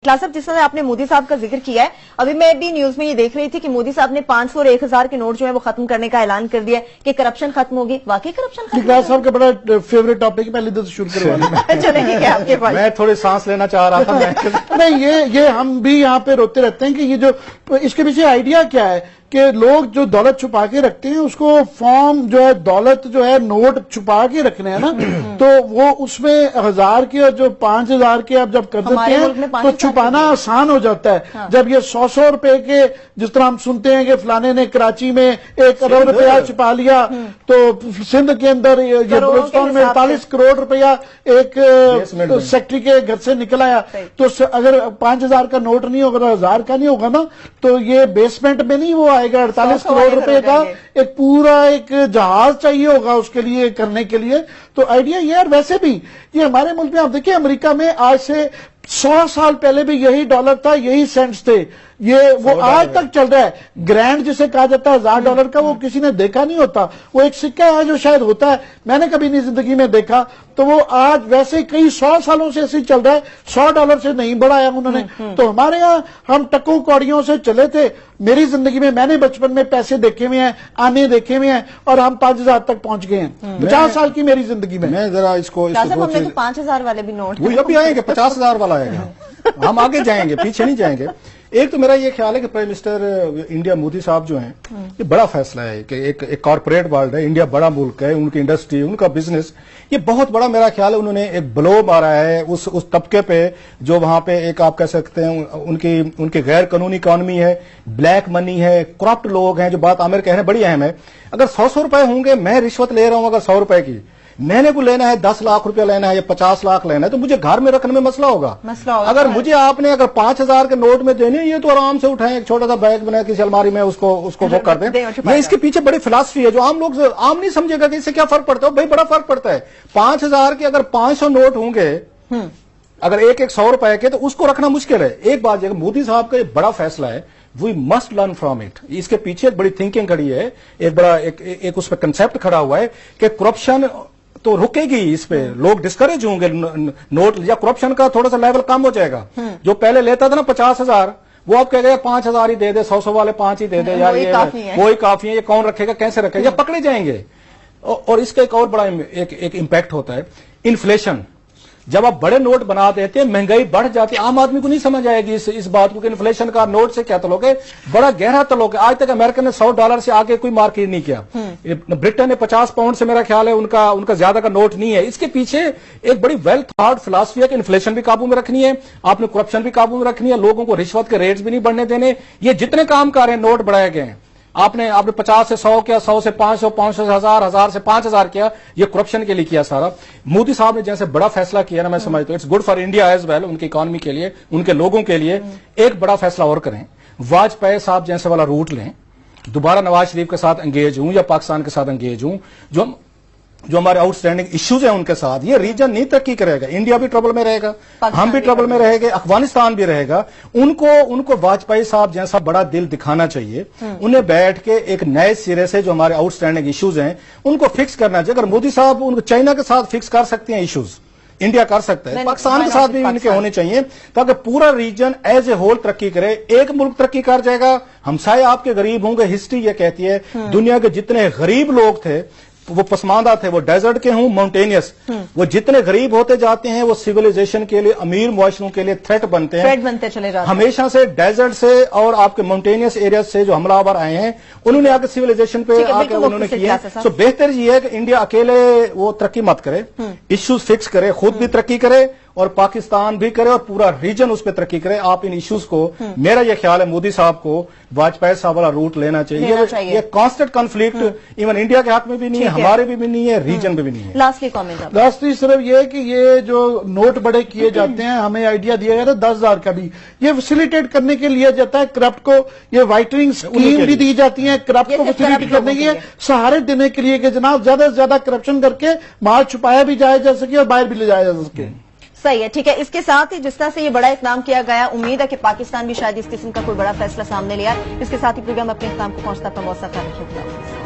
साहब, जिस तरह आपने मोदी साहब का जिक्र किया है, अभी मैं भी न्यूज में ये देख रही थी कि मोदी साहब ने 500 और 1000 के नोट जो है वो खत्म करने का ऐलान कर दिया कि करप्शन खत्म होगी। वाकई करप्शन खत्म? साहब का बड़ा फेवरेट टॉपिक है, पहले तो शुरू करवा चलेंगे क्या आपके पास? मैं थोड़ी सांस लेना चाह रहा था। नहीं, ये हम भी यहाँ पे रोते रहते हैं कि ये जो इसके पीछे आइडिया क्या है कि लोग जो दौलत छुपा के रखते हैं उसको फॉर्म जो है दौलत जो है नोट छुपा के रखने हैं ना, तो वो उसमें 1000 के और जो 5000 के आप जब कर देते हैं तो छुपाना आसान हो जाता है। हाँ। जब ये 100 रुपए के, जिस तरह हम सुनते हैं कि फलाने ने कराची में 1 करोड़ रुपया छुपा लिया, तो सिंध के अंदर ये बलूचिस्तान में 48 करोड़ रुपया एक सेक्रेटरी के घर से निकल आया। तो अगर 5000 का नोट नहीं होगा तो 1000 का नहीं होगा ना, तो ये बेसमेंट में नहीं वो आएगा। 48 करोड़ रुपए का एक पूरा एक जहाज चाहिए होगा उसके लिए करने के लिए। तो आइडिया ये, और वैसे भी ये हमारे मुल्क में आप देखिए, अमेरिका में आज से 100 साल पहले भी यही डॉलर था, यही सेंट्स थे, ये वो आज तक चल रहा है। ग्रैंड जिसे कहा जाता है $1000 का, वो किसी ने देखा नहीं होता। वो एक सिक्का है जो शायद होता है, मैंने कभी नहीं जिंदगी में देखा। तो वो आज वैसे कई 100 सालों से ऐसे चल रहा है, $100 से नहीं बढ़ाया उन्होंने। तो हमारे यहाँ हम टक्कों कौड़ियों से चले थे। मेरी जिंदगी में मैंने बचपन में पैसे देखे हुए हैं, आने देखे हुए हैं, और हम 5000 तक पहुंच गए हैं 50 साल की मेरी जिंदगी में। मैं जरा इसको हमने तो 5000 वाले भी नोट, वो अभी आएंगे, 50000 वाला आएगा। हम आगे जाएंगे, पीछे नहीं जाएंगे। एक तो मेरा ये ख्याल है कि प्राइम मिनिस्टर इंडिया मोदी साहब जो हैं, ये बड़ा फैसला है कि एक कॉर्पोरेट वर्ल्ड है, इंडिया बड़ा मुल्क है, उनकी इंडस्ट्री, उनका बिजनेस, ये बहुत बड़ा मेरा ख्याल है उन्होंने एक ब्लो मारा है उस तबके पे जो वहां पे एक आप कह सकते हैं उनकी गैर कानूनी इकॉनमी है, ब्लैक मनी है, करप्ट लोग हैं। जो बात आमिर कह रहे हैं बड़ी अहम है। अगर 100 रुपए होंगे, मैं रिश्वत ले रहा हूं अगर 100 रुपए की, मैंने को लेना है 10 लाख रुपया लेना है या 50 लाख लेना है, तो मुझे घर में रखने में मसला होगा। अगर मुझे आपने अगर 5000 के नोट में देने, ये तो आराम से उठाएं, एक छोटा सा बैग बना किसी अलमारी में उसको वो कर दें। ये इसके पीछे बड़ी फिलॉसफी है जो आम लोग आम नहीं समझेगा कि इससे क्या फर्क पड़ता है। भाई बड़ा फर्क पड़ता है। 5000 के अगर 500 नोट होंगे, अगर एक 100 रुपए के, तो उसको रखना मुश्किल है। एक बात है, मोदी साहब का एक बड़ा फैसला है, we must learn from it. इसके पीछे एक बड़ी थिंकिंग खड़ी है, एक बड़ा एक उस पर कंसेप्ट खड़ा हुआ है कि करप्शन तो रुकेगी। इस पे लोग डिस्करेज होंगे, नोट या करप्शन का थोड़ा सा लेवल कम हो जाएगा। जो पहले लेता था ना 50,000, वो आप कह गए 5000 ही दे दे, 100 वाले 5 ही दे दे, यार ये वही काफी है, ये कौन रखेगा, कैसे रखेगा, या पकड़े जाएंगे। और इसका एक और बड़ा एक इम्पैक्ट होता है इन्फ्लेशन। जब आप बड़े नोट बना देते हैं, महंगाई बढ़ जाती है। आम आदमी को नहीं समझ आएगी इस बात को कि इन्फ्लेशन का नोट से क्या तल्लुक है। बड़ा गहरा तल्लुक है। आज तक अमेरिका ने $100 से आगे कोई मार्केट नहीं किया। ब्रिटेन ने 50 पाउंड से, मेरा ख्याल है उनका ज्यादा का नोट नहीं है। इसके पीछे एक बड़ी वेल थॉट फिलॉसफी है कि इन्फ्लेशन भी काबू में रखनी है, आपने करप्शन भी काबू में रखनी है, लोगों को रिश्वत के रेट्स भी नहीं बढ़ने देने। ये जितने काम कर रहे हैं, नोट बढ़ाए गए हैं, आपने 50 से 100 किया, 100 से 500, 500 से 1000, 1000 से 5000 किया, ये करप्शन के लिए किया सारा। मोदी साहब ने जैसे बड़ा फैसला किया ना, मैं समझता हूं it's good for India as well, उनकी इकॉनमी के लिए, उनके लोगों के लिए। एक बड़ा फैसला और करें, वाजपेयी साहब जैसे वाला रूट लें, दोबारा नवाज शरीफ के साथ एंगेज हूं या पाकिस्तान के साथ एंगेज हूं, जो हमारे आउटस्टैंडिंग इश्यूज हैं उनके साथ, ये रीजन नहीं तरक्की करेगा। इंडिया भी ट्रबल में रहेगा, हम भी ट्रबल में रहेंगे, अफगानिस्तान भी रहेगा। उनको वाजपेयी साहब जैसा बड़ा दिल दिखाना चाहिए। उन्हें बैठ के एक नए सिरे से जो हमारे आउटस्टैंडिंग इश्यूज हैं उनको फिक्स करना चाहिए। अगर मोदी साहब उनको चाइना के साथ फिक्स कर सकते हैं इश्यूज, इंडिया कर सकता है, पाकिस्तान के साथ भी इनके होने चाहिए, ताकि पूरा रीजन एज ए होल तरक्की करे। एक मुल्क तरक्की कर जाएगा, हमसाए आपके गरीब होंगे। हिस्ट्री ये कहती है दुनिया के जितने गरीब लोग थे वो पसमानदा थे, वो डेजर्ट के हों, माउंटेनियस, वो जितने गरीब होते जाते हैं वो सिविलाइजेशन के लिए, अमीर मुआशरों के लिए थ्रेट बनते चले जाते हैं। हमेशा से डेजर्ट से और आपके माउंटेनियस एरिया से जो हमलावर आए हैं, उन्होंने आके सिविलाइजेशन पे आके उन्होंने किया। तो बेहतर ये है कि इंडिया अकेले वो तरक्की मत करे, इश्यूज फिक्स करे, खुद भी तरक्की करे और पाकिस्तान भी करे और पूरा रीजन उस पर तरक्की करे। आप इन इश्यूज को, मेरा यह ख्याल है मोदी साहब को वाजपेयी साहब वाला रूट लेना चाहिए। ये कांस्टेंट कॉन्फ्लिक्ट इवन इंडिया के हक में भी नहीं है, हमारे भी नहीं है, रीजन में भी नहीं है। लास्टली कमेंट, लास्टली सिर्फ ये कि ये जो नोट बड़े किए जाते हैं, हमें आइडिया दिया गया था 10,000 का भी, ये फैसिलिटेट करने के लिए जाता है करप्ट को। ये वाइटनिंग स्कीम भी दी जाती है करप्ट को फैसिलिटेट करने के लिए, सहारे देने के लिए कि जनाब ज्यादा से ज्यादा करप्शन करके माल छुपाया भी जाया जा सके और बाहर भी ले जाया जा सके। सही है, ठीक है। इसके साथ ही जिस तरह से ये बड़ा इकदाम किया गया, उम्मीद है कि पाकिस्तान भी शायद इस किस्म का कोई बड़ा फैसला सामने लिया। इसके साथ ही प्रोग्राम अपने इख्तिताम को पहुंचता, अपना बहुत सा ख्याल रखिए।